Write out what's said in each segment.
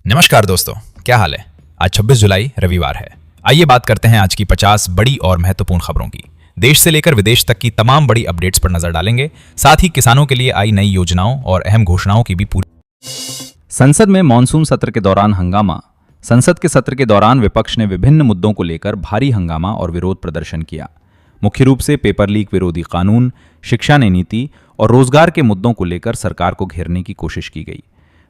नमस्कार दोस्तों, क्या हाल है। आज 26 जुलाई रविवार है। आइए बात करते हैं आज की 50 बड़ी और महत्वपूर्ण खबरों की। देश से लेकर विदेश तक की तमाम बड़ी अपडेट्स पर नजर डालेंगे। साथ ही किसानों के लिए आई नई योजनाओं और अहम घोषणाओं की भी पूरी। संसद में मॉनसून सत्र के दौरान हंगामा। संसद के सत्र के दौरान विपक्ष ने विभिन्न मुद्दों को लेकर भारी हंगामा और विरोध प्रदर्शन किया। मुख्य रूप से पेपर लीक विरोधी कानून, शिक्षा नीति और रोजगार के मुद्दों को लेकर सरकार को घेरने की कोशिश की गई।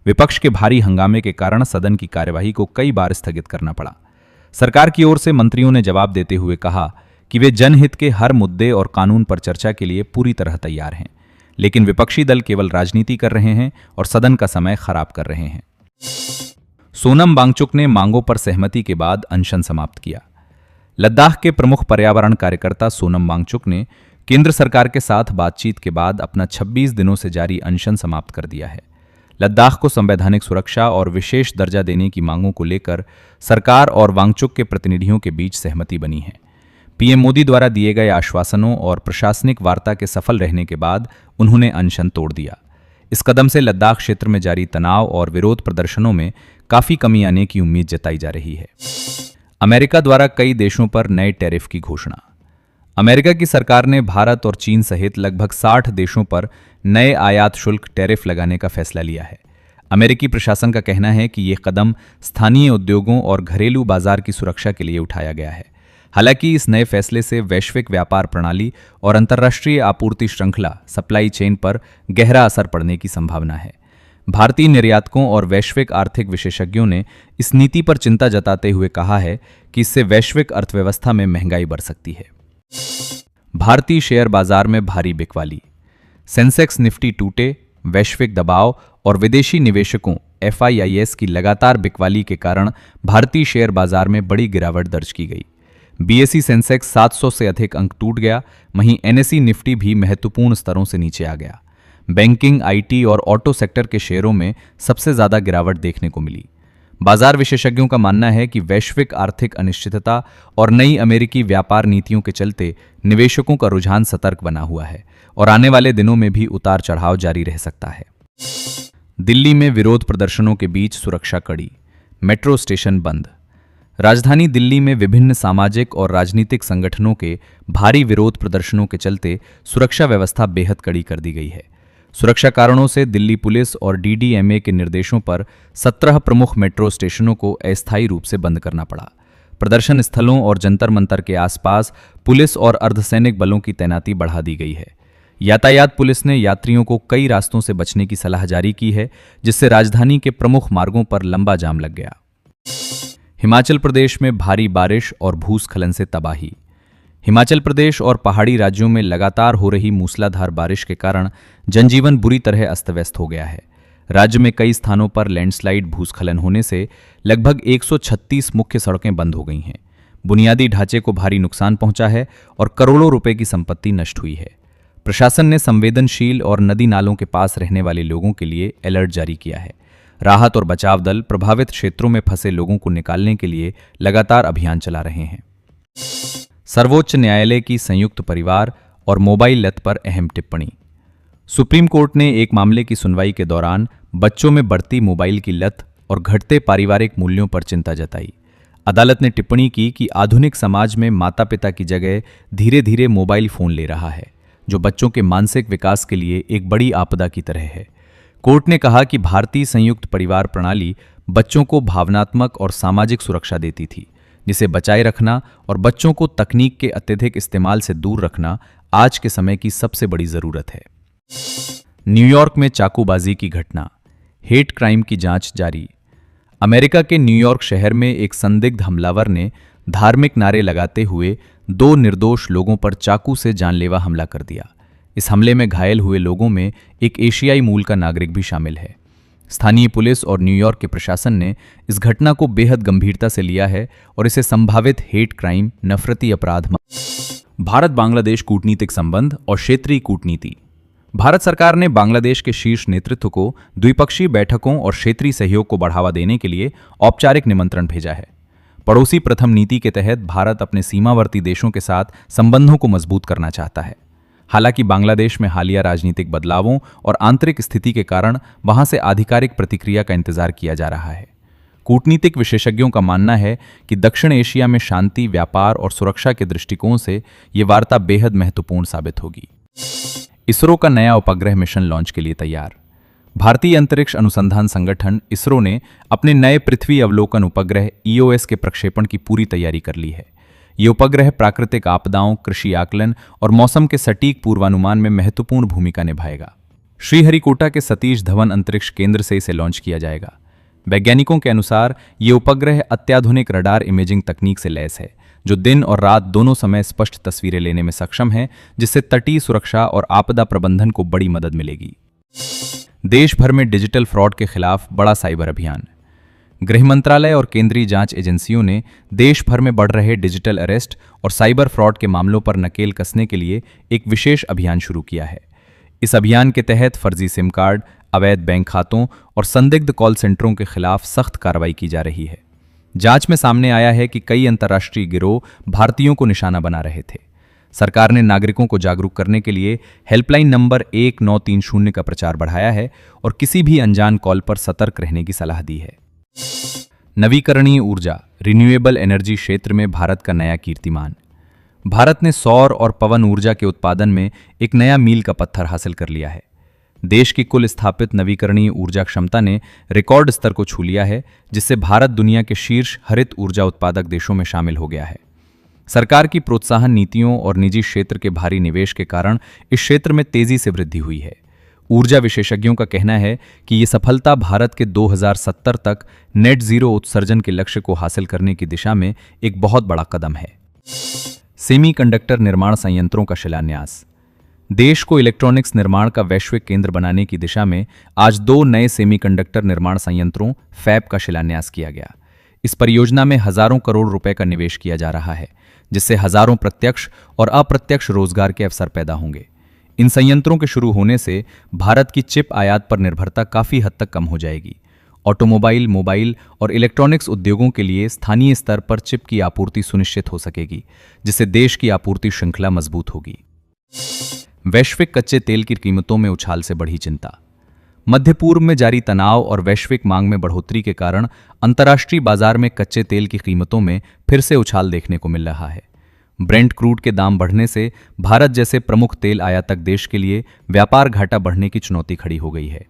विपक्ष के भारी हंगामे के कारण सदन की कार्यवाही को कई बार स्थगित करना पड़ा। सरकार की ओर से मंत्रियों ने जवाब देते हुए कहा कि वे जनहित के हर मुद्दे और कानून पर चर्चा के लिए पूरी तरह तैयार हैं, लेकिन विपक्षी दल केवल राजनीति कर रहे हैं और सदन का समय खराब कर रहे हैं। सोनम वांगचुक ने मांगों पर सहमति के बाद अनशन समाप्त किया। लद्दाख के प्रमुख पर्यावरण कार्यकर्ता सोनम वांगचुक ने केंद्र सरकार के साथ बातचीत के बाद अपना 26 दिनों से जारी अनशन समाप्त कर दिया है। लद्दाख को संवैधानिक सुरक्षा और विशेष दर्जा देने की मांगों को लेकर सरकार और वांगचुक के प्रतिनिधियों के बीच सहमति बनी है। पीएम मोदी द्वारा दिए गए आश्वासनों और प्रशासनिक वार्ता के सफल रहने के बाद उन्होंने अनशन तोड़ दिया। इस कदम से लद्दाख क्षेत्र में जारी तनाव और विरोध प्रदर्शनों में काफी कमी आने की उम्मीद जताई जा रही है। अमेरिका द्वारा कई देशों पर नए टैरिफ की घोषणा। अमेरिका की सरकार ने भारत और चीन सहित लगभग 60 देशों पर नए आयात शुल्क टैरिफ लगाने का फैसला लिया है। अमेरिकी प्रशासन का कहना है कि यह कदम स्थानीय उद्योगों और घरेलू बाजार की सुरक्षा के लिए उठाया गया है। हालांकि इस नए फैसले से वैश्विक व्यापार प्रणाली और अंतर्राष्ट्रीय आपूर्ति श्रृंखला सप्लाई चेन पर गहरा असर पड़ने की संभावना है। भारतीय निर्यातकों और वैश्विक आर्थिक विशेषज्ञों ने इस नीति पर चिंता जताते हुए कहा है कि इससे वैश्विक अर्थव्यवस्था में महंगाई बढ़ सकती है। भारतीय शेयर बाजार में भारी बिकवाली। सेंसेक्स निफ्टी टूटे। वैश्विक दबाव और विदेशी निवेशकों FIIs की लगातार बिकवाली के कारण भारतीय शेयर बाजार में बड़ी गिरावट दर्ज की गई। BSE सेंसेक्स 700 से अधिक अंक टूट गया। वहीं NSE निफ्टी भी महत्वपूर्ण स्तरों से नीचे आ गया। बैंकिंग, IT और ऑटो सेक्टर के शेयरों में सबसे ज्यादा गिरावट देखने को मिली। बाजार विशेषज्ञों का मानना है कि वैश्विक आर्थिक अनिश्चितता और नई अमेरिकी व्यापार नीतियों के चलते निवेशकों का रुझान सतर्क बना हुआ है और आने वाले दिनों में भी उतार चढ़ाव जारी रह सकता है। दिल्ली में विरोध प्रदर्शनों के बीच सुरक्षा कड़ी। मेट्रो स्टेशन बंद। राजधानी दिल्ली में विभिन्न सामाजिक और राजनीतिक संगठनों के भारी विरोध प्रदर्शनों के चलते सुरक्षा व्यवस्था बेहद कड़ी कर दी गई है। सुरक्षा कारणों से दिल्ली पुलिस और DDMA के निर्देशों पर 17 प्रमुख मेट्रो स्टेशनों को अस्थायी रूप से बंद करना पड़ा। प्रदर्शन स्थलों और जंतर मंतर के आसपास पुलिस और अर्धसैनिक बलों की तैनाती बढ़ा दी गई है। यातायात पुलिस ने यात्रियों को कई रास्तों से बचने की सलाह जारी की है, जिससे राजधानी के प्रमुख मार्गों पर लंबा जाम लग गया। हिमाचल प्रदेश में भारी बारिश और भूस्खलन से तबाही। हिमाचल प्रदेश और पहाड़ी राज्यों में लगातार हो रही मूसलाधार बारिश के कारण जनजीवन बुरी तरह अस्त व्यस्त हो गया है। राज्य में कई स्थानों पर लैंडस्लाइड, भूस्खलन होने से लगभग 136 मुख्य सड़कें बंद हो गई हैं। बुनियादी ढांचे को भारी नुकसान पहुंचा है और करोड़ों रुपए की संपत्ति नष्ट हुई है। प्रशासन ने संवेदनशील और नदी नालों के पास रहने वाले लोगों के लिए अलर्ट जारी किया है। राहत और बचाव दल प्रभावित क्षेत्रों में फंसे लोगों को निकालने के लिए लगातार अभियान चला रहे हैं। सर्वोच्च न्यायालय की संयुक्त परिवार और मोबाइल लत पर अहम टिप्पणी। सुप्रीम कोर्ट ने एक मामले की सुनवाई के दौरान बच्चों में बढ़ती मोबाइल की लत और घटते पारिवारिक मूल्यों पर चिंता जताई। अदालत ने टिप्पणी की कि आधुनिक समाज में माता पिता की जगह धीरे धीरे मोबाइल फोन ले रहा है, जो बच्चों के मानसिक विकास के लिए एक बड़ी आपदा की तरह है। कोर्ट ने कहा कि भारतीय संयुक्त परिवार प्रणाली बच्चों को भावनात्मक और सामाजिक सुरक्षा देती थी, जिसे बचाए रखना और बच्चों को तकनीक के अत्यधिक इस्तेमाल से दूर रखना आज के समय की सबसे बड़ी जरूरत है। न्यूयॉर्क में चाकूबाजी की घटना। हेट क्राइम की जांच जारी। अमेरिका के न्यूयॉर्क शहर में एक संदिग्ध हमलावर ने धार्मिक नारे लगाते हुए 2 निर्दोष लोगों पर चाकू से जानलेवा हमला कर दिया। इस हमले में घायल हुए लोगों में एक एशियाई मूल का नागरिक भी शामिल है। स्थानीय पुलिस और न्यूयॉर्क के प्रशासन ने इस घटना को बेहद गंभीरता से लिया है और इसे संभावित हेट क्राइम, नफरती अपराध। भारत बांग्लादेश कूटनीतिक संबंध और क्षेत्रीय कूटनीति। भारत सरकार ने बांग्लादेश के शीर्ष नेतृत्व को द्विपक्षीय बैठकों और क्षेत्रीय सहयोग को बढ़ावा देने के लिए औपचारिक निमंत्रण भेजा है। पड़ोसी प्रथम नीति के तहत भारत अपने सीमावर्ती देशों के साथ संबंधों को मजबूत करना चाहता है। हालांकि बांग्लादेश में हालिया राजनीतिक बदलावों और आंतरिक स्थिति के कारण वहां से आधिकारिक प्रतिक्रिया का इंतजार किया जा रहा है। कूटनीतिक विशेषज्ञों का मानना है कि दक्षिण एशिया में शांति, व्यापार और सुरक्षा के दृष्टिकोण से ये वार्ता बेहद महत्वपूर्ण साबित होगी। इसरो का नया उपग्रह मिशन लॉन्च के लिए तैयार। भारतीय अंतरिक्ष अनुसंधान संगठन इसरो ने अपने नए पृथ्वी अवलोकन उपग्रह EOS के प्रक्षेपण की पूरी तैयारी कर ली है। ये उपग्रह प्राकृतिक आपदाओं, कृषि आकलन और मौसम के सटीक पूर्वानुमान में महत्वपूर्ण भूमिका निभाएगा। श्रीहरिकोटा के सतीश धवन अंतरिक्ष केंद्र से इसे लॉन्च किया जाएगा। वैज्ञानिकों के अनुसार ये उपग्रह अत्याधुनिक रडार इमेजिंग तकनीक से लैस है, जो दिन और रात दोनों समय स्पष्ट तस्वीरें लेने में सक्षम है, जिससे तटीय सुरक्षा और आपदा प्रबंधन को बड़ी मदद मिलेगी। देश भर में डिजिटल फ्रॉड के खिलाफ बड़ा साइबर अभियान। गृह मंत्रालय और केंद्रीय जांच एजेंसियों ने देश भर में बढ़ रहे डिजिटल अरेस्ट और साइबर फ्रॉड के मामलों पर नकेल कसने के लिए एक विशेष अभियान शुरू किया है। इस अभियान के तहत फर्जी सिम कार्ड, अवैध बैंक खातों और संदिग्ध कॉल सेंटरों के खिलाफ सख्त कार्रवाई की जा रही है। जांच में सामने आया है कि कई अंतर्राष्ट्रीय गिरोह भारतीयों को निशाना बना रहे थे। सरकार ने नागरिकों को जागरूक करने के लिए हेल्पलाइन नंबर 1930 का प्रचार बढ़ाया है और किसी भी अनजान कॉल पर सतर्क रहने की सलाह दी है। नवीकरणीय ऊर्जा, रिन्यूएबल एनर्जी क्षेत्र में भारत का नया कीर्तिमान। भारत ने सौर और पवन ऊर्जा के उत्पादन में एक नया मील का पत्थर हासिल कर लिया है। देश की कुल स्थापित नवीकरणीय ऊर्जा क्षमता ने रिकॉर्ड स्तर को छू लिया है, जिससे भारत दुनिया के शीर्ष हरित ऊर्जा उत्पादक देशों में शामिल हो गया है। सरकार की प्रोत्साहन नीतियों और निजी क्षेत्र के भारी निवेश के कारण इस क्षेत्र में तेजी से वृद्धि हुई है। ऊर्जा विशेषज्ञों का कहना है कि ये सफलता भारत के 2070 तक नेट जीरो उत्सर्जन के लक्ष्य को हासिल करने की दिशा में एक बहुत बड़ा कदम है। सेमीकंडक्टर निर्माण संयंत्रों का शिलान्यास। देश को इलेक्ट्रॉनिक्स निर्माण का वैश्विक केंद्र बनाने की दिशा में आज 2 नए सेमीकंडक्टर निर्माण संयंत्रों फैब का शिलान्यास किया गया। इस परियोजना में हजारों करोड़ रुपए का निवेश किया जा रहा है, जिससे हजारों प्रत्यक्ष और अप्रत्यक्ष रोजगार के अवसर पैदा होंगे। इन संयंत्रों के शुरू होने से भारत की चिप आयात पर निर्भरता काफी हद तक कम हो जाएगी। ऑटोमोबाइल, मोबाइल और इलेक्ट्रॉनिक्स उद्योगों के लिए स्थानीय स्तर पर चिप की आपूर्ति सुनिश्चित हो सकेगी, जिससे देश की आपूर्ति श्रृंखला मजबूत होगी। वैश्विक कच्चे तेल की कीमतों में उछाल से बढ़ी चिंता। मध्य पूर्व में जारी तनाव और वैश्विक मांग में बढ़ोतरी के कारण अंतर्राष्ट्रीय बाजार में कच्चे तेल की कीमतों में फिर से उछाल देखने को मिल रहा है। ब्रेंट क्रूड के दाम बढ़ने से भारत जैसे प्रमुख तेल आयातक देश के लिए व्यापार घाटा बढ़ने की चुनौती खड़ी हो गई है।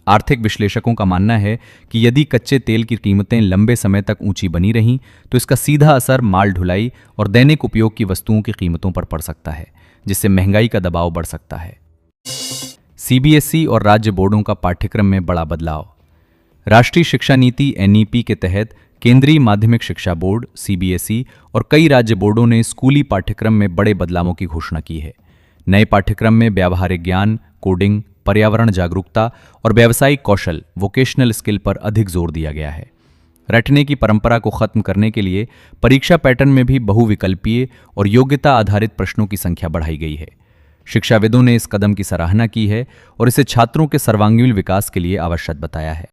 आर्थिक विश्लेषकों का मानना है कि यदि कच्चे तेल की कीमतें लंबे समय तक ऊंची बनी रहीं तो इसका सीधा असर माल ढुलाई और दैनिक उपयोग की वस्तुओं की कीमतों पर पड़ सकता है, जिससे महंगाई का दबाव बढ़ सकता है। CBSE और राज्य बोर्डों का पाठ्यक्रम में बड़ा बदलाव। राष्ट्रीय शिक्षा नीति NEP के तहत केंद्रीय माध्यमिक शिक्षा बोर्ड CBSE और कई राज्य बोर्डों ने स्कूली पाठ्यक्रम में बड़े बदलावों की घोषणा की है। नए पाठ्यक्रम में व्यावहारिक ज्ञान, कोडिंग, पर्यावरण जागरूकता और व्यावसायिक कौशल वोकेशनल स्किल पर अधिक जोर दिया गया है। रटने की परंपरा को खत्म करने के लिए परीक्षा पैटर्न में भी बहुविकल्पीय और योग्यता आधारित प्रश्नों की संख्या बढ़ाई गई है। शिक्षाविदों ने इस कदम की सराहना की है और इसे छात्रों के सर्वांगीण विकास के लिए आवश्यक बताया है।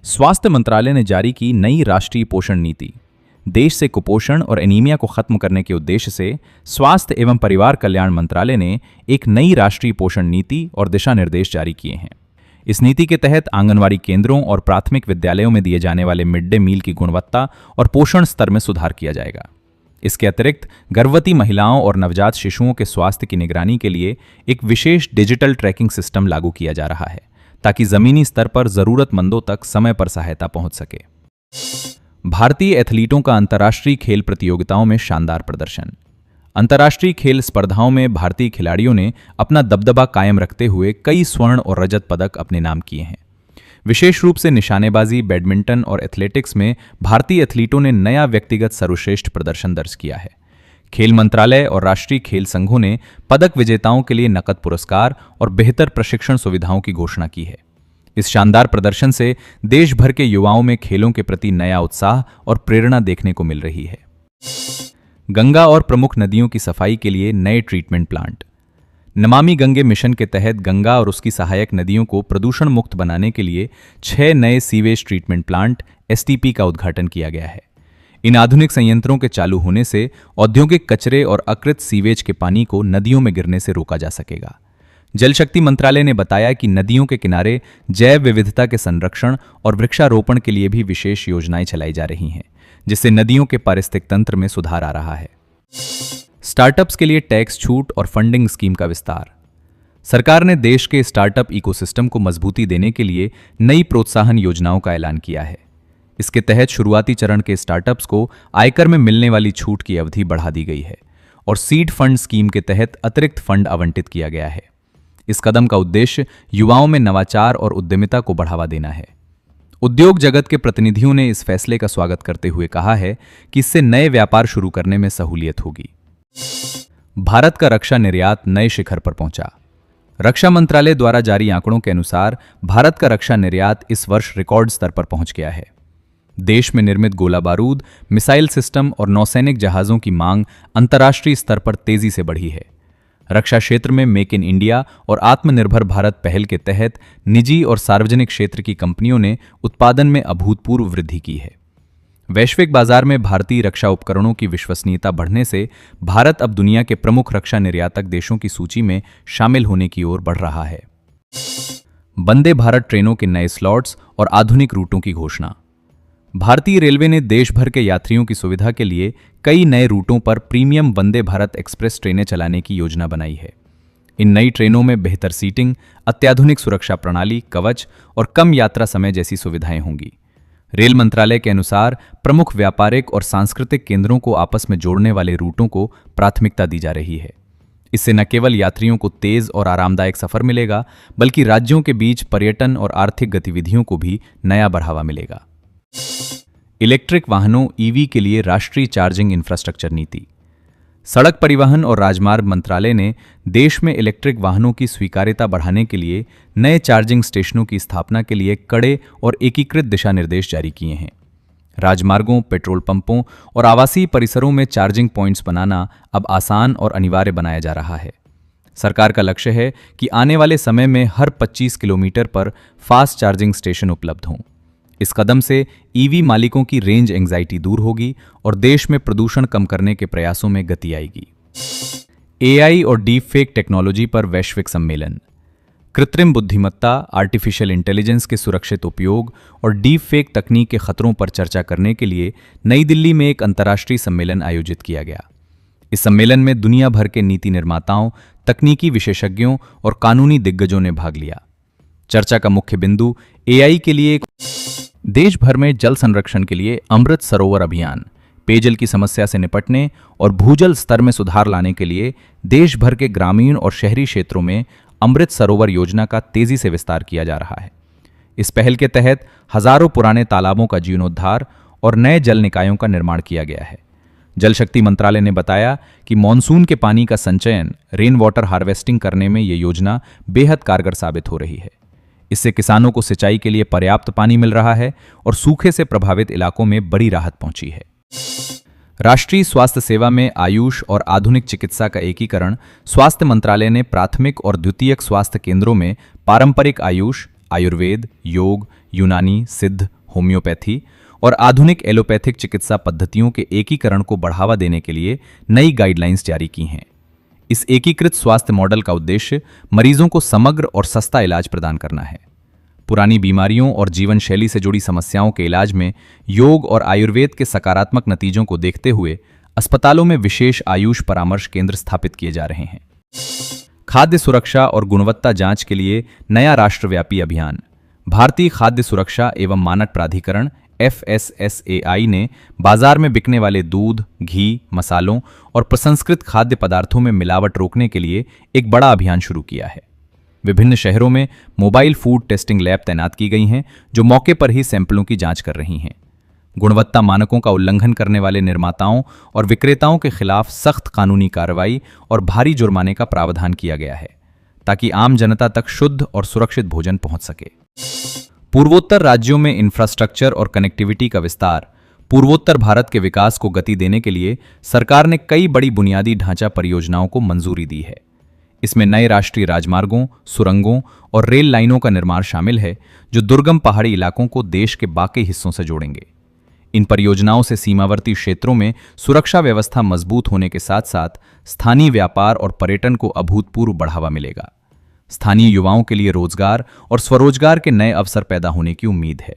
स्वास्थ्य मंत्रालय ने जारी की नई राष्ट्रीय पोषण नीति। देश से कुपोषण और एनीमिया को खत्म करने के उद्देश्य से स्वास्थ्य एवं परिवार कल्याण मंत्रालय ने एक नई राष्ट्रीय पोषण नीति और दिशा निर्देश जारी किए हैं। इस नीति के तहत आंगनवाड़ी केंद्रों और प्राथमिक विद्यालयों में दिए जाने वाले मिड डे मील की गुणवत्ता और पोषण स्तर में सुधार किया जाएगा। इसके अतिरिक्त गर्भवती महिलाओं और नवजात शिशुओं के स्वास्थ्य की निगरानी के लिए एक विशेष डिजिटल ट्रैकिंग सिस्टम लागू किया जा रहा है, ताकि जमीनी स्तर पर जरूरतमंदों तक समय पर सहायता पहुंच सके। भारतीय एथलीटों का अंतर्राष्ट्रीय खेल प्रतियोगिताओं में शानदार प्रदर्शन। अंतर्राष्ट्रीय खेल स्पर्धाओं में भारतीय खिलाड़ियों ने अपना दबदबा कायम रखते हुए कई स्वर्ण और रजत पदक अपने नाम किए हैं। विशेष रूप से निशानेबाजी, बैडमिंटन और एथलेटिक्स में भारतीय एथलीटों ने नया व्यक्तिगत सर्वश्रेष्ठ प्रदर्शन दर्ज किया है। खेल मंत्रालय और राष्ट्रीय खेल संघों ने पदक विजेताओं के लिए नकद पुरस्कार और बेहतर प्रशिक्षण सुविधाओं की घोषणा की है। इस शानदार प्रदर्शन से देश भर के युवाओं में खेलों के प्रति नया उत्साह और प्रेरणा देखने को मिल रही है। गंगा और प्रमुख नदियों की सफाई के लिए नए treatment plant. Namami Gange mission के तहत गंगा और उसकी सहायक नदियों को प्रदूषण मुक्त बनाने के लिए 6 नए सीवेज ट्रीटमेंट प्लांट STP का उद्घाटन किया गया है। इन आधुनिक संयंत्रों के चालू होने से औद्योगिक कचरे और अकृत सीवेज के पानी को नदियों में गिरने से रोका जा सकेगा। जल शक्ति मंत्रालय ने बताया कि नदियों के किनारे जैव विविधता के संरक्षण और वृक्षारोपण के लिए भी विशेष योजनाएं चलाई जा रही हैं, जिससे नदियों के पारिस्थितिक तंत्र में सुधार आ रहा है। स्टार्टअप्स के लिए टैक्स छूट और फंडिंग स्कीम का विस्तार। सरकार ने देश के स्टार्टअप इकोसिस्टम को मजबूती देने के लिए नई प्रोत्साहन योजनाओं का ऐलान किया है। इसके तहत शुरुआती चरण के स्टार्टअप्स को आयकर में मिलने वाली छूट की अवधि बढ़ा दी गई है और सीड फंड स्कीम के तहत अतिरिक्त फंड आवंटित किया गया है। इस कदम का उद्देश्य युवाओं में नवाचार और उद्यमिता को बढ़ावा देना है। उद्योग जगत के प्रतिनिधियों ने इस फैसले का स्वागत करते हुए कहा है कि इससे नए व्यापार शुरू करने में सहूलियत होगी। भारत का रक्षा निर्यात नए शिखर पर पहुंचा। रक्षा मंत्रालय द्वारा जारी आंकड़ों के अनुसार भारत का रक्षा निर्यात इस वर्ष रिकॉर्ड स्तर पर पहुंच गया है। देश में निर्मित गोला बारूद, मिसाइल सिस्टम और नौसैनिक जहाजों की मांग अंतर्राष्ट्रीय स्तर पर तेजी से बढ़ी है। रक्षा क्षेत्र में मेक इन इंडिया और आत्मनिर्भर भारत पहल के तहत निजी और सार्वजनिक क्षेत्र की कंपनियों ने उत्पादन में अभूतपूर्व वृद्धि की है। वैश्विक बाजार में भारतीय रक्षा उपकरणों की विश्वसनीयता बढ़ने से भारत अब दुनिया के प्रमुख रक्षा निर्यातक देशों की सूची में शामिल होने की ओर बढ़ रहा है। वंदे भारत ट्रेनों के नए स्लॉट्स और आधुनिक रूटों की घोषणा। भारतीय रेलवे ने देश भर के यात्रियों की सुविधा के लिए कई नए रूटों पर प्रीमियम वंदे भारत एक्सप्रेस ट्रेनें चलाने की योजना बनाई है। इन नई ट्रेनों में बेहतर सीटिंग, अत्याधुनिक सुरक्षा प्रणाली, कवच और कम यात्रा समय जैसी सुविधाएं होंगी। रेल मंत्रालय के अनुसार प्रमुख व्यापारिक और सांस्कृतिक केंद्रों को आपस में जोड़ने वाले रूटों को प्राथमिकता दी जा रही है। इससे न केवल यात्रियों को तेज और आरामदायक सफर मिलेगा, बल्कि राज्यों के बीच पर्यटन और आर्थिक गतिविधियों को भी नया बढ़ावा मिलेगा। इलेक्ट्रिक वाहनों ईवी के लिए राष्ट्रीय चार्जिंग इंफ्रास्ट्रक्चर नीति। सड़क परिवहन और राजमार्ग मंत्रालय ने देश में इलेक्ट्रिक वाहनों की स्वीकार्यता बढ़ाने के लिए नए चार्जिंग स्टेशनों की स्थापना के लिए कड़े और एकीकृत दिशा निर्देश जारी किए हैं। राजमार्गों, पेट्रोल पंपों और आवासीय परिसरों में चार्जिंग पॉइंट्स बनाना अब आसान और अनिवार्य बनाया जा रहा है। सरकार का लक्ष्य है कि आने वाले समय में हर 25 किलोमीटर पर फास्ट चार्जिंग स्टेशन उपलब्ध हों। इस कदम से ईवी मालिकों की रेंज एंग्जाइटी दूर होगी और देश में प्रदूषण कम करने के प्रयासों में गति आएगी। एआई और डीप फेक टेक्नोलॉजी पर वैश्विक सम्मेलन। कृत्रिम बुद्धिमत्ता, आर्टिफिशियल इंटेलिजेंस के सुरक्षित उपयोग और डीप फेक तकनीक के खतरों पर चर्चा करने के लिए नई दिल्ली में एक अंतर्राष्ट्रीय सम्मेलन आयोजित किया गया। इस सम्मेलन में दुनिया भर के नीति निर्माताओं, तकनीकी विशेषज्ञों और कानूनी दिग्गजों ने भाग लिया। चर्चा का मुख्य बिंदु एआई के लिए देश भर में जल संरक्षण के लिए अमृत सरोवर अभियान, पेयजल की समस्या से निपटने और भूजल स्तर में सुधार लाने के लिए देश भर के ग्रामीण और शहरी क्षेत्रों में अमृत सरोवर योजना का तेजी से विस्तार किया जा रहा है। इस पहल के तहत हजारों पुराने तालाबों का जीर्णोद्धार और नए जल निकायों का निर्माण किया गया है। जल शक्ति मंत्रालय ने बताया कि मॉनसून के पानी का संचयन, रेन वाटर हार्वेस्टिंग करने में ये योजना बेहद कारगर साबित हो रही है। इससे किसानों को सिंचाई के लिए पर्याप्त पानी मिल रहा है और सूखे से प्रभावित इलाकों में बड़ी राहत पहुंची है। राष्ट्रीय स्वास्थ्य सेवा में आयुष और आधुनिक चिकित्सा का एकीकरण। स्वास्थ्य मंत्रालय ने प्राथमिक और द्वितीयक स्वास्थ्य केंद्रों में पारंपरिक आयुष, आयुर्वेद, योग, यूनानी, सिद्ध, होम्योपैथी और आधुनिक एलोपैथिक चिकित्सा पद्धतियों के एकीकरण को बढ़ावा देने के लिए नई गाइडलाइंस जारी की हैं। इस एकीकृत स्वास्थ्य मॉडल का उद्देश्य मरीजों को समग्र और सस्ता इलाज प्रदान करना है। पुरानी बीमारियों और जीवन शैली से जुड़ी समस्याओं के इलाज में योग और आयुर्वेद के सकारात्मक नतीजों को देखते हुए अस्पतालों में विशेष आयुष परामर्श केंद्र स्थापित किए जा रहे हैं। खाद्य सुरक्षा और गुणवत्ता जांच के लिए नया राष्ट्रव्यापी अभियान। भारतीय खाद्य सुरक्षा एवं मानक प्राधिकरण FSSAI ने बाजार में बिकने वाले दूध, घी, मसालों और प्रसंस्कृत खाद्य पदार्थों में मिलावट रोकने के लिए एक बड़ा अभियान शुरू किया है। विभिन्न शहरों में मोबाइल फूड टेस्टिंग लैब तैनात की गई हैं, जो मौके पर ही सैंपलों की जांच कर रही हैं। गुणवत्ता मानकों का उल्लंघन करने वाले निर्माताओं और विक्रेताओं के खिलाफ सख्त कानूनी कार्रवाई और भारी जुर्माने का प्रावधान किया गया है, ताकि आम जनता तक शुद्ध और सुरक्षित भोजन पहुंच सके। पूर्वोत्तर राज्यों में इंफ्रास्ट्रक्चर और कनेक्टिविटी का विस्तार। पूर्वोत्तर भारत के विकास को गति देने के लिए सरकार ने कई बड़ी बुनियादी ढांचा परियोजनाओं को मंजूरी दी है। इसमें नए राष्ट्रीय राजमार्गों, सुरंगों और रेल लाइनों का निर्माण शामिल है, जो दुर्गम पहाड़ी इलाकों को देश के बाकी हिस्सों से जोड़ेंगे। इन परियोजनाओं से सीमावर्ती क्षेत्रों में सुरक्षा व्यवस्था मजबूत होने के साथ साथ स्थानीय व्यापार और पर्यटन को अभूतपूर्व बढ़ावा मिलेगा। स्थानीय युवाओं के लिए रोजगार और स्वरोजगार के नए अवसर पैदा होने की उम्मीद है।